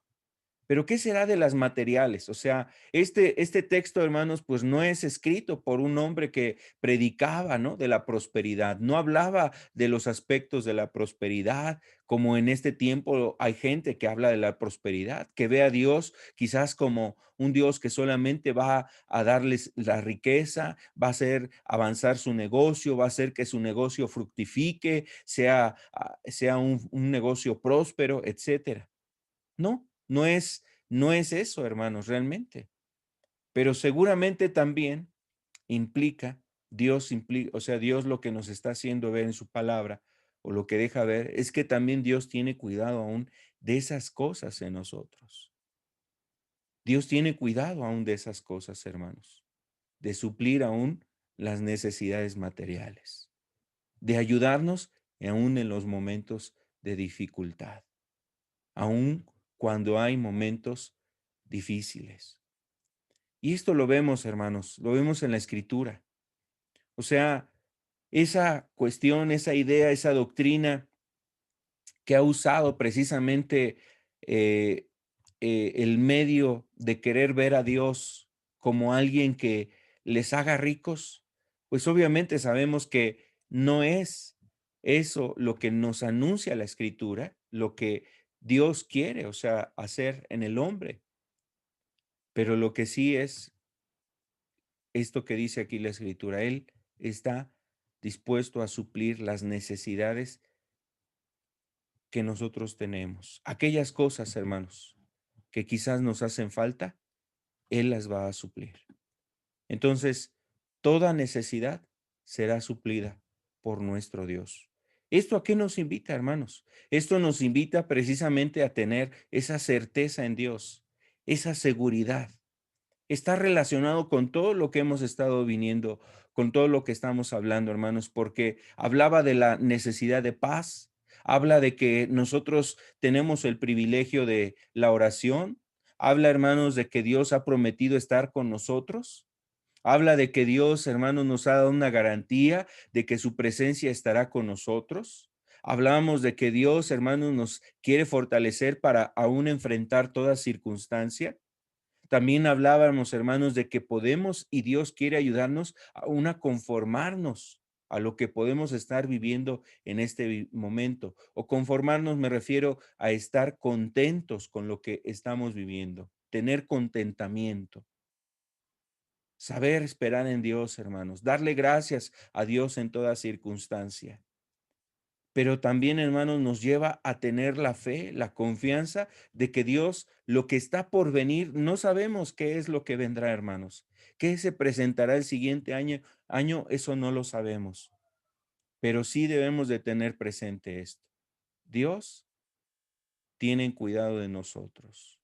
Pero ¿qué será de las materiales? O sea, este texto, hermanos, pues no es escrito por un hombre que predicaba, ¿no? De la prosperidad. No hablaba de los aspectos de la prosperidad, como en este tiempo hay gente que habla de la prosperidad, que ve a Dios quizás como un Dios que solamente va a darles la riqueza, va a hacer avanzar su negocio, va a hacer que su negocio fructifique, sea un negocio próspero, etcétera. No, no es eso, hermanos, realmente. Pero seguramente también implica, o sea, Dios lo que nos está haciendo ver en su palabra o lo que deja ver es que también Dios tiene cuidado aún de esas cosas en nosotros. Dios tiene cuidado aún de esas cosas, hermanos, de suplir aún las necesidades materiales, de ayudarnos aún en los momentos de dificultad, aún cuando hay momentos difíciles. Y esto lo vemos, hermanos, lo vemos en la Escritura. O sea, esa cuestión, esa idea, esa doctrina que ha usado precisamente el medio de querer ver a Dios como alguien que les haga ricos, pues obviamente sabemos que no es eso lo que nos anuncia la Escritura, lo que Dios quiere, o sea, hacer en el hombre. Pero lo que sí es esto que dice aquí la Escritura, Él está dispuesto a suplir las necesidades que nosotros tenemos. Aquellas cosas, hermanos, que quizás nos hacen falta, Él las va a suplir. Entonces, toda necesidad será suplida por nuestro Dios. ¿Esto a qué nos invita, hermanos? Esto nos invita precisamente a tener esa certeza en Dios, esa seguridad. Está relacionado con todo lo que hemos estado viniendo, con todo lo que estamos hablando, hermanos, porque hablaba de la necesidad de paz, habla de que nosotros tenemos el privilegio de la oración, habla, hermanos, de que Dios ha prometido estar con nosotros. Habla de que Dios, hermanos, nos ha dado una garantía de que su presencia estará con nosotros. Hablábamos de que Dios, hermanos, nos quiere fortalecer para aún enfrentar toda circunstancia. También hablábamos, hermanos, de que podemos y Dios quiere ayudarnos aún a conformarnos a lo que podemos estar viviendo en este momento. O conformarnos me refiero a estar contentos con lo que estamos viviendo, tener contentamiento. Saber esperar en Dios, hermanos, darle gracias a Dios en toda circunstancia. Pero también, hermanos, nos lleva a tener la fe, la confianza de que Dios, lo que está por venir, no sabemos qué es lo que vendrá, hermanos. ¿Qué se presentará el siguiente año? Eso no lo sabemos. Pero sí debemos de tener presente esto. Dios tiene cuidado de nosotros.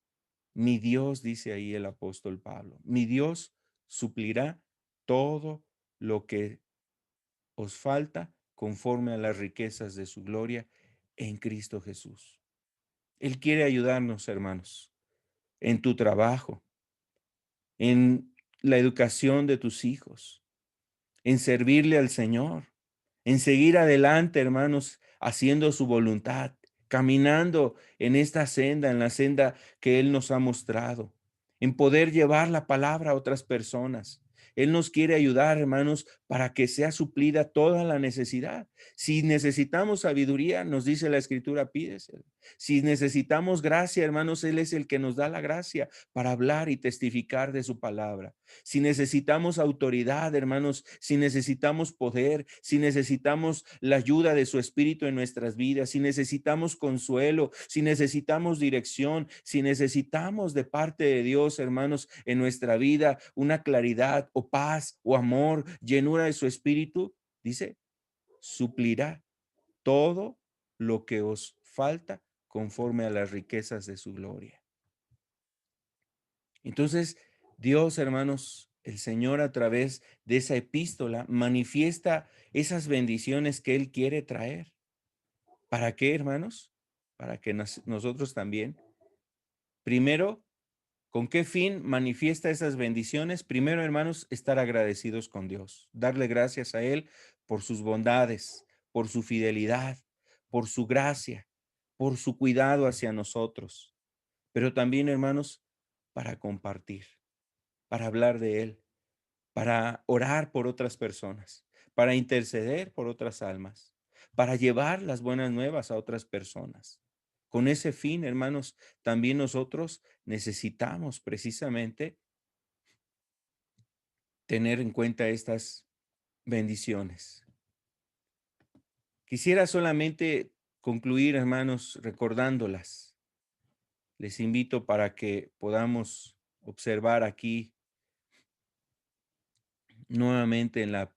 Mi Dios, dice ahí el apóstol Pablo, mi Dios suplirá todo lo que os falta conforme a las riquezas de su gloria en Cristo Jesús. Él quiere ayudarnos, hermanos, en tu trabajo, en la educación de tus hijos, en servirle al Señor, en seguir adelante, hermanos, haciendo su voluntad, caminando en esta senda, en la senda que Él nos ha mostrado, en poder llevar la palabra a otras personas. Él nos quiere ayudar, hermanos, para que sea suplida toda la necesidad. Si necesitamos sabiduría, nos dice la Escritura, pídesela. Si necesitamos gracia, hermanos, Él es el que nos da la gracia para hablar y testificar de su palabra. Si necesitamos autoridad, hermanos, si necesitamos poder, si necesitamos la ayuda de su Espíritu en nuestras vidas, si necesitamos consuelo, si necesitamos dirección, si necesitamos de parte de Dios, hermanos, en nuestra vida una claridad o paz o amor, llenura de su Espíritu, dice, suplirá todo lo que os falta conforme a las riquezas de su gloria. Entonces, Dios, hermanos, el Señor a través de esa epístola manifiesta esas bendiciones que Él quiere traer. ¿Para qué, hermanos? Para que nosotros también, primero, ¿con qué fin manifiesta esas bendiciones? Primero, hermanos, estar agradecidos con Dios, darle gracias a Él por sus bondades, por su fidelidad, por su gracia, por su cuidado hacia nosotros. Pero también, hermanos, para compartir, para hablar de Él, para orar por otras personas, para interceder por otras almas, para llevar las buenas nuevas a otras personas. Con ese fin, hermanos, también nosotros necesitamos precisamente tener en cuenta estas bendiciones. Quisiera solamente concluir, hermanos, recordándolas. Les invito para que podamos observar aquí nuevamente en la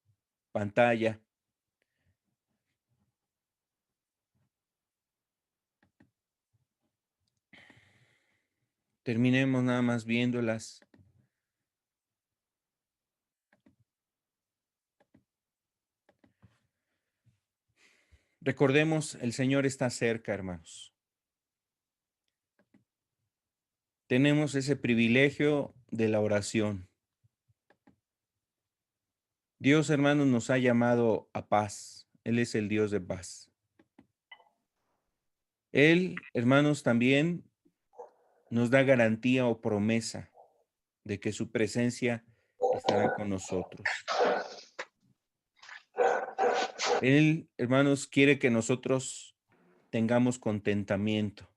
pantalla. Terminemos nada más viéndolas. Recordemos, el Señor está cerca, hermanos. Tenemos ese privilegio de la oración. Dios, hermanos, nos ha llamado a paz. Él es el Dios de paz. Él, hermanos, también nos da garantía o promesa de que su presencia estará con nosotros. Él, hermanos, quiere que nosotros tengamos contentamiento,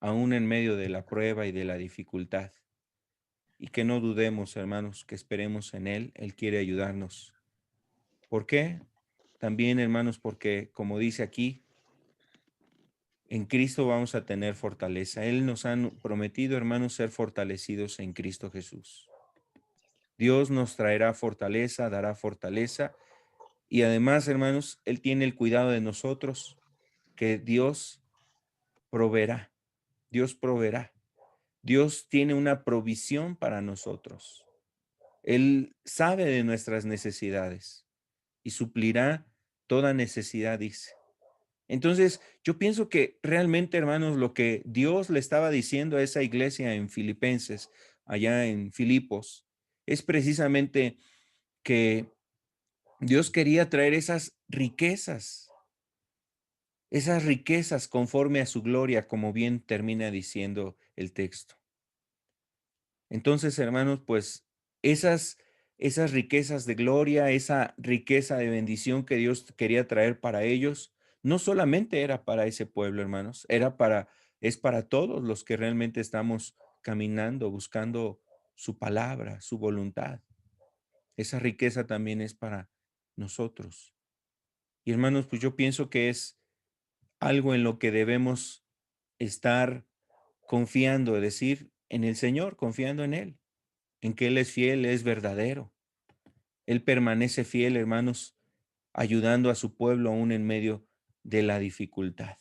aún en medio de la prueba y de la dificultad. Y que no dudemos, hermanos, que esperemos en Él. Él quiere ayudarnos. ¿Por qué? También, hermanos, porque, como dice aquí, en Cristo vamos a tener fortaleza. Él nos ha prometido, hermanos, ser fortalecidos en Cristo Jesús. Dios nos traerá fortaleza, dará fortaleza. Y además, hermanos, Él tiene el cuidado de nosotros, que Dios proveerá. Dios proveerá. Dios tiene una provisión para nosotros. Él sabe de nuestras necesidades y suplirá toda necesidad, dice. Entonces, yo pienso que realmente, hermanos, lo que Dios le estaba diciendo a esa iglesia en Filipenses, allá en Filipos, es precisamente que Dios quería traer esas riquezas conforme a su gloria, como bien termina diciendo el texto. Entonces, hermanos, pues esas, esas riquezas de gloria, esa riqueza de bendición que Dios quería traer para ellos, no solamente era para ese pueblo, hermanos, es para todos los que realmente estamos caminando, buscando su palabra, su voluntad. Esa riqueza también es para nosotros. Y hermanos, pues yo pienso que es algo en lo que debemos estar confiando, es decir, en el Señor, confiando en Él, en que Él es fiel, es verdadero. Él permanece fiel, hermanos, ayudando a su pueblo aún en medio de la dificultad.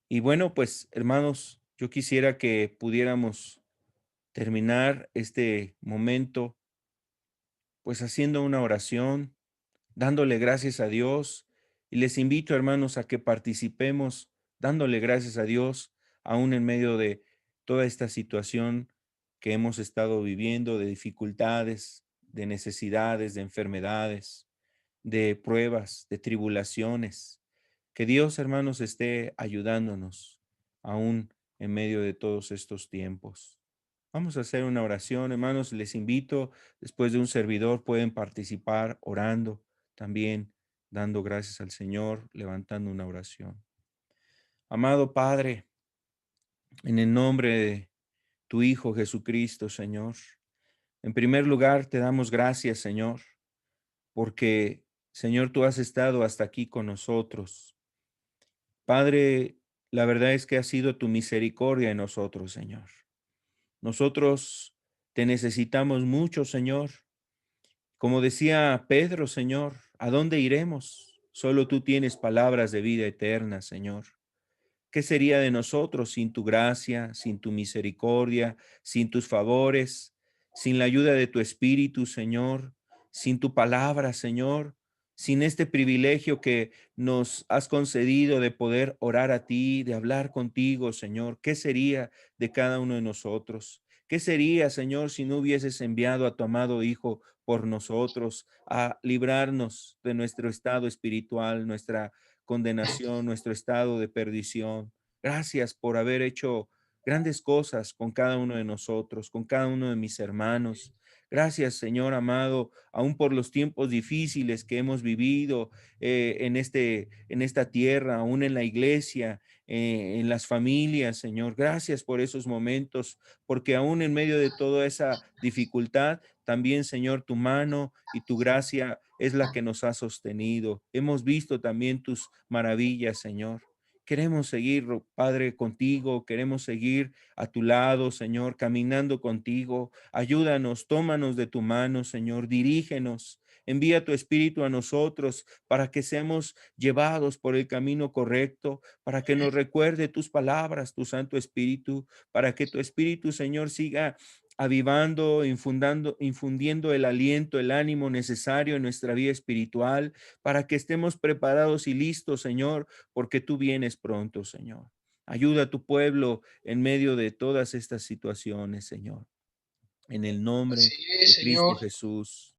Y bueno, pues, hermanos, yo quisiera que pudiéramos terminar este momento, pues, haciendo una oración, dándole gracias a Dios. Y les invito, hermanos, a que participemos dándole gracias a Dios, aún en medio de toda esta situación que hemos estado viviendo, de dificultades, de necesidades, de enfermedades, de pruebas, de tribulaciones. Que Dios, hermanos, esté ayudándonos aún en medio de todos estos tiempos. Vamos a hacer una oración, hermanos. Les invito, después de un servidor, pueden participar orando también, dando gracias al Señor, levantando una oración. Amado Padre, en el nombre de tu Hijo Jesucristo, Señor, en primer lugar te damos gracias, Señor, porque, Señor, tú has estado hasta aquí con nosotros. Padre, la verdad es que ha sido tu misericordia en nosotros, Señor. Nosotros te necesitamos mucho, Señor. Como decía Pedro, Señor, ¿a dónde iremos? Solo tú tienes palabras de vida eterna, Señor. ¿Qué sería de nosotros sin tu gracia, sin tu misericordia, sin tus favores, sin la ayuda de tu Espíritu, Señor, sin tu palabra, Señor, sin este privilegio que nos has concedido de poder orar a ti, de hablar contigo, Señor? ¿Qué sería de cada uno de nosotros? ¿Qué sería, Señor, si no hubieses enviado a tu amado Hijo por nosotros a librarnos de nuestro estado espiritual, nuestra condenación, nuestro estado de perdición? Gracias por haber hecho grandes cosas con cada uno de nosotros, con cada uno de mis hermanos. Gracias, Señor amado, aún por los tiempos difíciles que hemos vivido en esta tierra, aún en la iglesia, en las familias, Señor. Gracias por esos momentos, porque aún en medio de toda esa dificultad, también, Señor, tu mano y tu gracia es la que nos ha sostenido. Hemos visto también tus maravillas, Señor. Queremos seguir, Padre, contigo, queremos seguir a tu lado, Señor, caminando contigo. Ayúdanos, tómanos de tu mano, Señor, dirígenos. Envía tu espíritu a nosotros para que seamos llevados por el camino correcto, para que nos recuerde tus palabras, tu Santo Espíritu, para que tu Espíritu, Señor, siga avivando, infundiendo el aliento, el ánimo necesario en nuestra vida espiritual, para que estemos preparados y listos, Señor, porque tú vienes pronto, Señor. Ayuda a tu pueblo en medio de todas estas situaciones, Señor. En el nombre Así de es, Cristo Señor. Jesús.